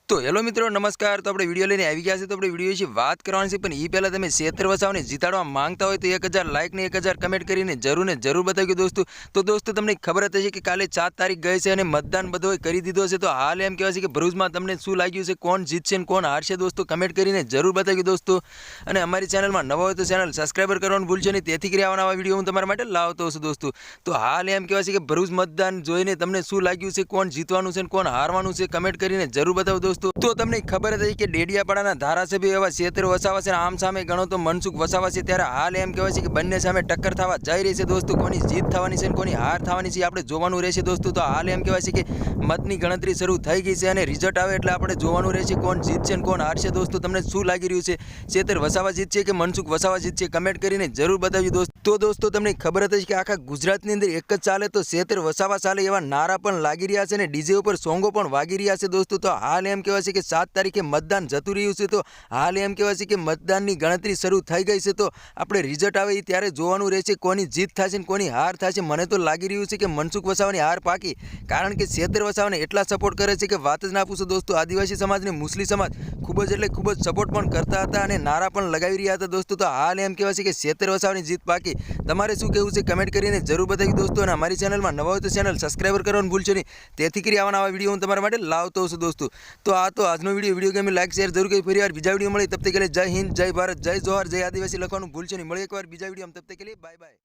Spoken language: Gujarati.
तो हेलो मित्रों नमस्कार। तो આપણે વિડિયો લઈને આવી ગયા છે। તો આપણે વિડિયો વિશે વાત કરવાની છે, પણ એ પહેલા તમે ક્ષેત્ર વસાવને જીતાડવા માંગતા હોય તો 1000 લાઈક ને 1000 કમેન્ટ કરીને જરૂર બતાવજો દોસ્તો। તો દોસ્તો તમને ખબર જ હશે કે કાલે 4 તારીખ ગઈ છે અને મતદાન બધોય કરી દીધો છે। તો હાલ એમ કહેવાય છે કે ભરૂચમાં તમને શું લાગ્યું છે, કોણ જીતશે અને કોણ હારશે દોસ્તો, કમેન્ટ કરીને જરૂર બતાવજો દોસ્તો। અને અમારી ચેનલમાં નવા હોય તો ચેનલ સબસ્ક્રાઇબર કરવાનું ભૂલશો નહીં, તેથી કરી આવા વિડિયો હું તમારા માટે લાવતો છું દોસ્તો। તો હાલ એમ કહેવાય છે કે ભરૂચ મતદાન જોઈને તમને શું લાગ્યું છે, કોણ જીતવાનું છે અને કોણ હારવાનું છે, કમેન્ટ કરીને જરૂર બતાવો દોસ્તો। તો તમને ખબર જ હતી કે ડેડિયાપાડાના ધારાસભ્ય એવા ક્ષેત્ર વસાવા છે, આમ સામે ગણો તો મનસુખ વસાવા છે। ત્યારે હાલ એમ કહેવાય છે કે બંને સામે ટક્કર થવા જઈ રહી છે દોસ્તો। કોની જીત થવાની છે અને કોની હાર થવાની છે આપણે જોવાનું રહેશે દોસ્તો। તો હાલ એમ કહેવાય છે કે મતની ગણતરી શરૂ થઈ ગઈ છે અને રિઝલ્ટ આવે એટલે આપણે જોવાનું રહેશે કોણ જીતશે અને કોણ હારશે દોસ્તો। તમને શું લાગી રહ્યું છે, ક્ષેત્ર વસાવા જીતશે કે મનસુખ વસાવા જીતશે, કમેન્ટ કરીને જરૂર બતાવજો દોસ્તો। તો દોસ્તો તમને ખબર જ છે કે આખા ગુજરાતની અંદર એક જ ચાલે તો ક્ષેત્ર વસાવા ચાલે એવા નારા પણ લાગી રહ્યા છે અને ડીજે ઉપર સોંગો પણ વાગી રહ્યા છે દોસ્તો। તો હાલ એમ કહેવાય છે કે 7 તારીખે મતદાન જતું રહ્યું છે। તો હાલ એમ કહેવાય છે કે મતદાનની ગણતરી શરૂ થઈ ગઈ છે। તો આપણે રિઝલ્ટ આવે ત્યારે જોવાનું રહેશે કોની જીત થશે અને કોની હાર થશે। મને તો લાગી રહ્યું છે કે મનસુખ વસાવાની હાર પાકી, કારણ કે ક્ષેત્ર વસાવાને એટલા સપોર્ટ કરે છે કે વાત જ ના પૂછો દોસ્તો। આદિવાસી સમાજ અને મુસ્લિમ સમાજ ખૂબ જ સપોર્ટ પણ કરતા હતા અને નારા પણ લગાવી રહ્યા હતા દોસ્તો। તો હાલ એમ કહેવાય છે કે ક્ષેત્ર વસાવાની જીત પાકી। તમારે શું કહેવું છે, કમેન્ટ કરીને જરૂર બતાવી દોસ્તો। અને અમારી ચેનલમાં નવા હોય તો ચેનલ સબસ્ક્રાઇબર કરવાનું ભૂલશો નહીં, તેથી કરી આવા વિડીયો હું તમારા માટે લાવતો છું દોસ્તો। તો આ તો આજનો વિડીયો ગમે લાઈક શેર જરૂર કરી, ફરી વાર બીજા વિડીયો મળે, તબ તક કે लिए जय हिंद, जय भारत, जय जोहर, जय आदिवासी લખવાનું ભૂલશો નહીં। મળે એકવાર બીજા વિડીયો, તબ તક કે लिए बाय बाय।